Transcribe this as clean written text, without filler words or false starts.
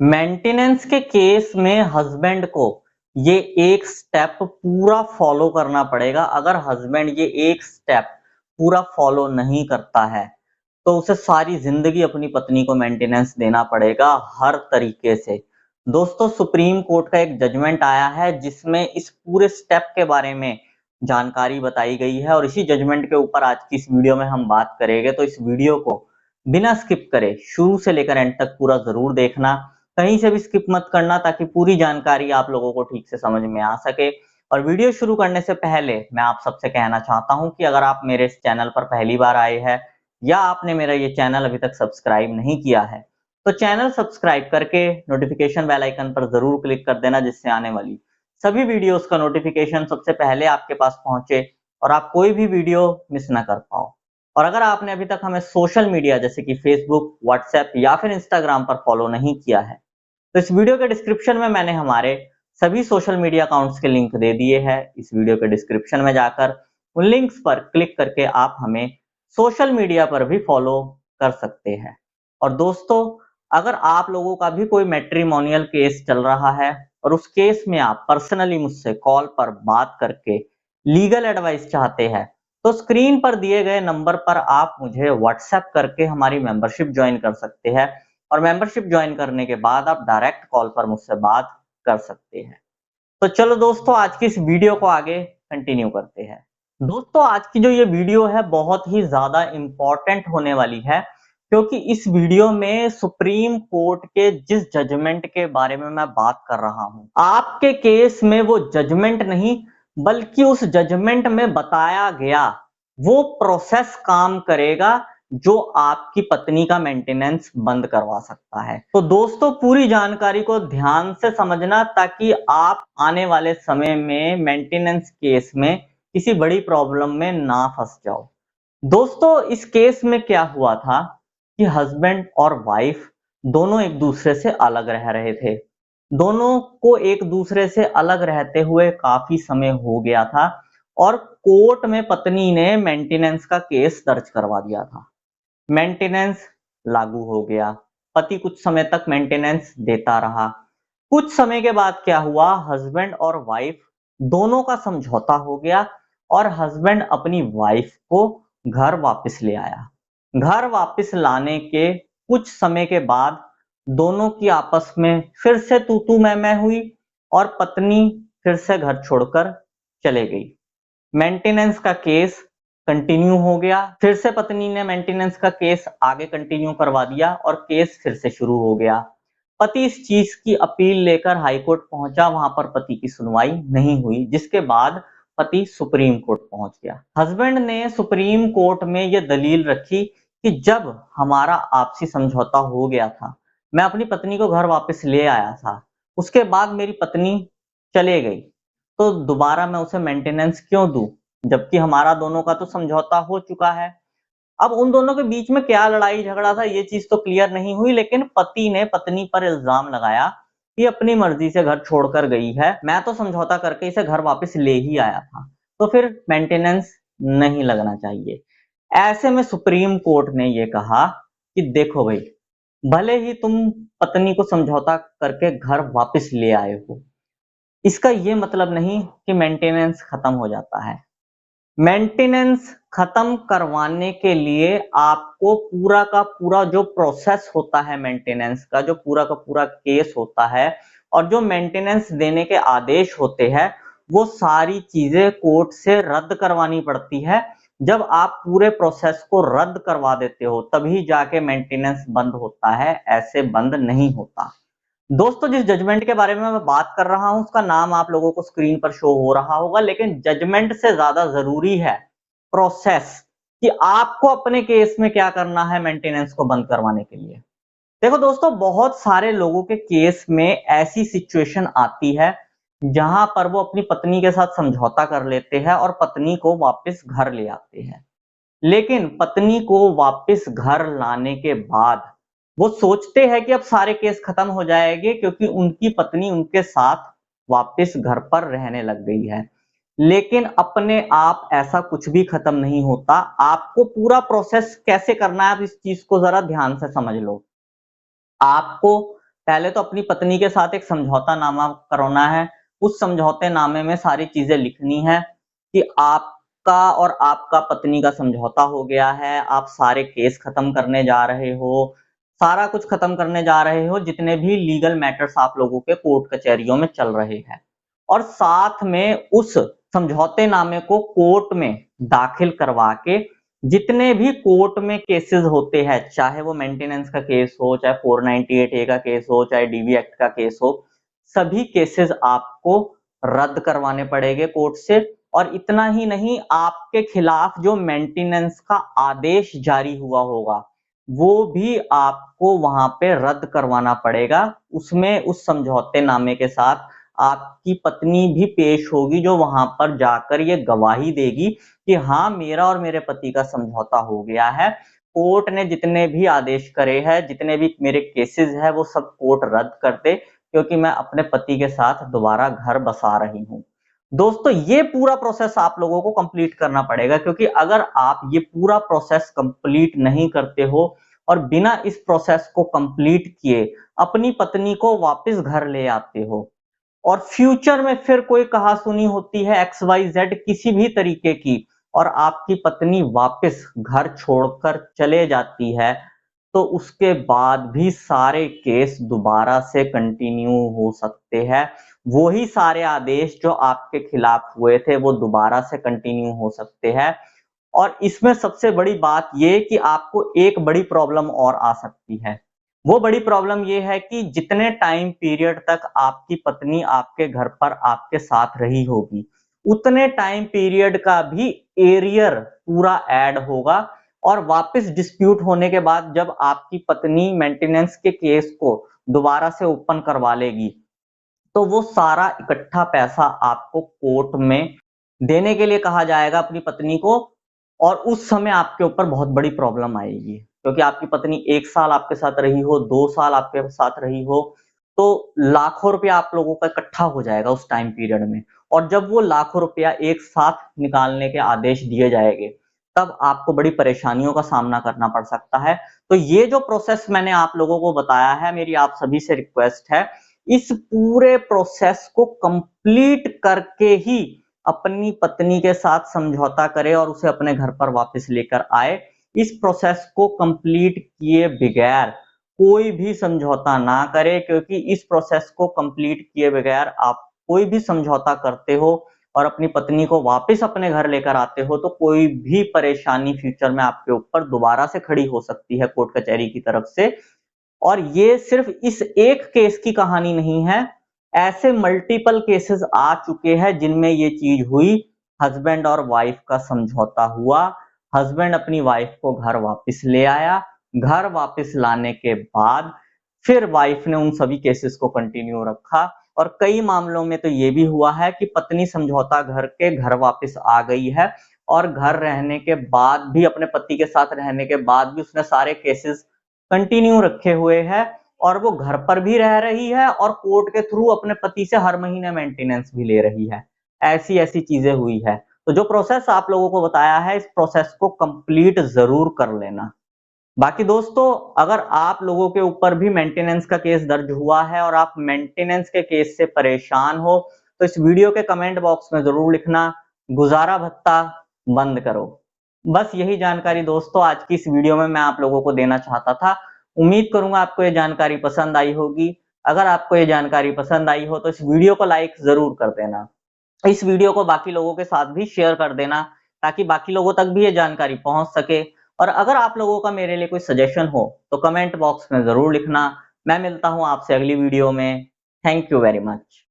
Maintenance के case में husband को ये एक स्टेप पूरा फॉलो करना पड़ेगा। अगर हस्बैंड ये एक स्टेप पूरा फॉलो नहीं करता है तो उसे सारी जिंदगी अपनी पत्नी को मेंटेनेंस देना पड़ेगा हर तरीके से। दोस्तों, सुप्रीम कोर्ट का एक जजमेंट आया है जिसमें इस पूरे स्टेप के बारे में जानकारी बताई गई है और इसी जजमेंट के ऊपर आज की इस वीडियो में हम बात करेंगे। तो इस वीडियो को बिना स्किप करे शुरू से लेकर एंड तक पूरा जरूर देखना, कहीं से भी स्किप मत करना ताकि पूरी जानकारी आप लोगों को ठीक से समझ में आ सके। और वीडियो शुरू करने से पहले मैं आप सबसे कहना चाहता हूं कि अगर आप मेरे इस चैनल पर पहली बार आए हैं या आपने मेरा ये चैनल अभी तक सब्सक्राइब नहीं किया है तो चैनल सब्सक्राइब करके नोटिफिकेशन बेल आइकन पर जरूर क्लिक कर देना, जिससे आने वाली सभी वीडियोस का नोटिफिकेशन सबसे पहले आपके पास पहुंचे और आप कोई भी वीडियो मिस ना कर पाओ। और अगर आपने अभी तक हमें सोशल मीडिया जैसे कि फेसबुक, व्हाट्सएप या फिर इंस्टाग्राम पर फॉलो नहीं किया है तो इस वीडियो के डिस्क्रिप्शन में मैंने हमारे सभी सोशल मीडिया अकाउंट्स के लिंक दे दिए हैं। इस वीडियो के डिस्क्रिप्शन में जाकर उन लिंक्स पर क्लिक करके आप हमें सोशल मीडिया पर भी फॉलो कर सकते हैं। और दोस्तों, अगर आप लोगों का भी कोई मैट्रिमोनियल केस चल रहा है और उस केस में आप पर्सनली मुझसे कॉल पर बात करके लीगल एडवाइस चाहते हैं तो स्क्रीन पर दिए गए नंबर पर आप मुझे व्हाट्सएप करके हमारी मेंबरशिप ज्वाइन कर सकते हैं और मेंबरशिप ज्वाइन करने के बाद आप डायरेक्ट कॉल पर मुझसे बात कर सकते हैं। तो चलो दोस्तों, आज की इस वीडियो को आगे कंटिन्यू करते हैं। दोस्तों, आज की जो ये वीडियो है बहुत ही ज्यादा इंपॉर्टेंट होने वाली है क्योंकि इस वीडियो में सुप्रीम कोर्ट के जिस जजमेंट के बारे में मैं बात कर रहा हूं, आपके केस में वो जजमेंट नहीं बल्कि उस जजमेंट में बताया गया वो प्रोसेस काम करेगा जो आपकी पत्नी का मेंटेनेंस बंद करवा सकता है। तो दोस्तों, पूरी जानकारी को ध्यान से समझना ताकि आप आने वाले समय में मेंटेनेंस केस में किसी बड़ी प्रॉब्लम में ना फंस जाओ। दोस्तों, इस केस में क्या हुआ था कि हस्बैंड और वाइफ दोनों एक दूसरे से अलग रह रहे थे। दोनों को एक दूसरे से अलग रहते हुए काफी समय हो गया था और कोर्ट में पत्नी ने मेंटेनेंस का केस दर्ज करवा दिया था। मेंटेनेंस लागू हो गया। पति कुछ समय तक मेंटेनेंस देता रहा। कुछ समय के बाद क्या हुआ, हस्बैंड और वाइफ दोनों का समझौता हो गया और हस्बैंड अपनी वाइफ को घर वापस ले आया। घर वापस लाने के कुछ समय के बाद दोनों की आपस में फिर से तू तू मैं हुई और पत्नी फिर से घर छोड़कर चले गई। मेंटेनेंस का केस कंटिन्यू हो गया। फिर से पत्नी ने मेंटेनेंस का केस आगे कंटिन्यू करवा दिया और केस फिर से शुरू हो गया। पति इस चीज की अपील लेकर हाई कोर्ट पहुंचा, वहां पर पति की सुनवाई नहीं हुई, जिसके बाद पति सुप्रीम कोर्ट पहुंच गया। हस्बैंड ने सुप्रीम कोर्ट में यह दलील रखी कि जब हमारा आपसी समझौता हो गया था, मैं अपनी पत्नी को घर वापस ले आया था, उसके बाद मेरी पत्नी चले गई, तो दोबारा मैं उसे मेंटेनेंस क्यों दूं जबकि हमारा दोनों का तो समझौता हो चुका है। अब उन दोनों के बीच में क्या लड़ाई झगड़ा था ये चीज तो क्लियर नहीं हुई, लेकिन पति ने पत्नी पर इल्जाम लगाया कि अपनी मर्जी से घर छोड़कर गई है, मैं तो समझौता करके इसे घर वापस ले ही आया था, तो फिर मेंटेनेंस नहीं लगना चाहिए। ऐसे में सुप्रीम कोर्ट ने यह कहा कि देखो भाई, भले ही तुम पत्नी को समझौता करके घर वापस ले आए हो, इसका ये मतलब नहीं कि मेंटेनेंस खत्म हो जाता है। मेंटेनेंस खत्म करवाने के लिए आपको पूरा का पूरा जो प्रोसेस होता है, मेंटेनेंस का जो पूरा का पूरा केस होता है और जो मेंटेनेंस देने के आदेश होते हैं, वो सारी चीजें कोर्ट से रद्द करवानी पड़ती है। जब आप पूरे प्रोसेस को रद्द करवा देते हो तभी जाके मेंटेनेंस बंद होता है, ऐसे बंद नहीं होता। दोस्तों, जिस जजमेंट के बारे में मैं बात कर रहा हूं उसका नाम आप लोगों को स्क्रीन पर शो हो रहा होगा, लेकिन जजमेंट से ज्यादा जरूरी है प्रोसेस कि आपको अपने केस में क्या करना है मेंटेनेंस को बंद करवाने के लिए। देखो दोस्तों, बहुत सारे लोगों के केस में ऐसी सिचुएशन आती है जहां पर वो अपनी पत्नी के साथ समझौता कर लेते हैं और पत्नी को वापस घर ले आते हैं, लेकिन पत्नी को वापस घर लाने के बाद वो सोचते हैं कि अब सारे केस खत्म हो जाएंगे क्योंकि उनकी पत्नी उनके साथ वापस घर पर रहने लग गई है। लेकिन अपने आप ऐसा कुछ भी खत्म नहीं होता। आपको पूरा प्रोसेस कैसे करना है, आप इस चीज को जरा ध्यान से समझ लो। आपको पहले तो अपनी पत्नी के साथ एक समझौता नामा करवाना है। उस समझौते नामे में सारी चीजें लिखनी है कि आपका और आपका पत्नी का समझौता हो गया है, आप सारे केस खत्म करने जा रहे हो, सारा कुछ खत्म करने जा रहे हो, जितने भी लीगल मैटर्स आप लोगों के कोर्ट कचहरियों में चल रहे हैं। और साथ में उस समझौते नामे को कोर्ट में दाखिल करवा के जितने भी कोर्ट में केसेस होते हैं, चाहे वो मेंटेनेंस का केस हो, चाहे 498A का केस हो, चाहे डीवी एक्ट का केस हो, सभी केसेस आपको रद्द करवाने पड़ेंगे कोर्ट से। और इतना ही नहीं, आपके खिलाफ जो मेंटेनेंस का आदेश जारी हुआ होगा वो भी आपको वहां पे रद्द करवाना पड़ेगा। उसमें उस समझौते नामे के साथ आपकी पत्नी भी पेश होगी, जो वहां पर जाकर ये गवाही देगी कि हाँ, मेरा और मेरे पति का समझौता हो गया है। कोर्ट ने जितने भी आदेश करे हैं, जितने भी मेरे केसेस है, वो सब कोर्ट रद्द कर दे, क्योंकि मैं अपने पति के साथ दोबारा घर बसा रही हूँ। दोस्तों, ये पूरा प्रोसेस आप लोगों को कंप्लीट करना पड़ेगा, क्योंकि अगर आप ये पूरा प्रोसेस कंप्लीट नहीं करते हो और बिना इस प्रोसेस को कंप्लीट किए अपनी पत्नी को वापस घर ले आते हो और फ्यूचर में फिर कोई कहासुनी होती है XYZ किसी भी तरीके की और आपकी पत्नी वापस घर छोड़कर चले जाती है, तो उसके बाद भी सारे केस दोबारा से कंटिन्यू हो सकते हैं। वही सारे आदेश जो आपके खिलाफ हुए थे वो दोबारा से कंटिन्यू हो सकते हैं। और इसमें सबसे बड़ी बात ये कि आपको एक बड़ी प्रॉब्लम और आ सकती है। वो बड़ी प्रॉब्लम ये है कि जितने टाइम पीरियड तक आपकी पत्नी आपके घर पर आपके साथ रही होगी, उतने टाइम पीरियड का भी एरियर पूरा ऐड होगा। और वापस डिस्प्यूट होने के बाद जब आपकी पत्नी मेंटेनेंस के केस को दोबारा से ओपन करवा लेगी, तो वो सारा इकट्ठा पैसा आपको कोर्ट में देने के लिए कहा जाएगा अपनी पत्नी को। और उस समय आपके ऊपर बहुत बड़ी प्रॉब्लम आएगी, क्योंकि आपकी पत्नी 1 साल आपके साथ रही हो, 2 साल आपके साथ रही हो, तो लाखों रुपया आप लोगों का इकट्ठा हो जाएगा उस टाइम पीरियड में। और जब वो लाखों रुपया एक साथ निकालने के आदेश दिए जाएंगे, तब आपको बड़ी परेशानियों का सामना करना पड़ सकता है। तो ये जो प्रोसेस मैंने आप लोगों को बताया है, मेरी आप सभी से रिक्वेस्ट है, इस पूरे प्रोसेस को कंप्लीट करके ही अपनी पत्नी के साथ समझौता करे और उसे अपने घर पर वापस लेकर आए। इस प्रोसेस को कंप्लीट किए बगैर कोई भी समझौता ना करे, क्योंकि इस प्रोसेस को कंप्लीट किए बगैर आप कोई भी समझौता करते हो और अपनी पत्नी को वापस अपने घर लेकर आते हो, तो कोई भी परेशानी फ्यूचर में आपके ऊपर दोबारा से खड़ी हो सकती है कोर्ट कचहरी की तरफ से। और ये सिर्फ इस एक केस की कहानी नहीं है, ऐसे मल्टीपल केसेस आ चुके हैं जिनमें ये चीज हुई। हस्बैंड और वाइफ का समझौता हुआ, हस्बैंड अपनी वाइफ को घर वापस ले आया, घर वापस लाने के बाद फिर वाइफ ने उन सभी केसेस को कंटिन्यू रखा। और कई मामलों में तो ये भी हुआ है कि पत्नी समझौता घर के घर वापस आ गई है और घर रहने के बाद भी, अपने पति के साथ रहने के बाद भी उसने सारे केसेस कंटिन्यू रखे हुए हैं और वो घर पर भी रह रही है और कोर्ट के थ्रू अपने पति से हर महीने मेंटेनेंस भी ले रही है। ऐसी ऐसी चीजें हुई है। तो जो प्रोसेस आप लोगों को बताया है, इस प्रोसेस को कंप्लीट जरूर कर लेना। बाकी दोस्तों, अगर आप लोगों के ऊपर भी मेंटेनेंस का केस दर्ज हुआ है और आप मेंटेनेंस के केस से परेशान हो, तो इस वीडियो के कमेंट बॉक्स में जरूर लिखना, गुजारा भत्ता बंद करो। बस यही जानकारी दोस्तों आज की इस वीडियो में मैं आप लोगों को देना चाहता था। उम्मीद करूंगा आपको ये जानकारी पसंद आई होगी। अगर आपको ये जानकारी पसंद आई हो तो इस वीडियो को लाइक जरूर कर देना। इस वीडियो को बाकी लोगों के साथ भी शेयर कर देना, ताकि बाकी लोगों तक भी ये जानकारी पहुंच सके। और अगर आप लोगों का मेरे लिए कोई सजेशन हो तो कमेंट बॉक्स में जरूर लिखना। मैं मिलता हूं आपसे अगली वीडियो में। Thank you very much.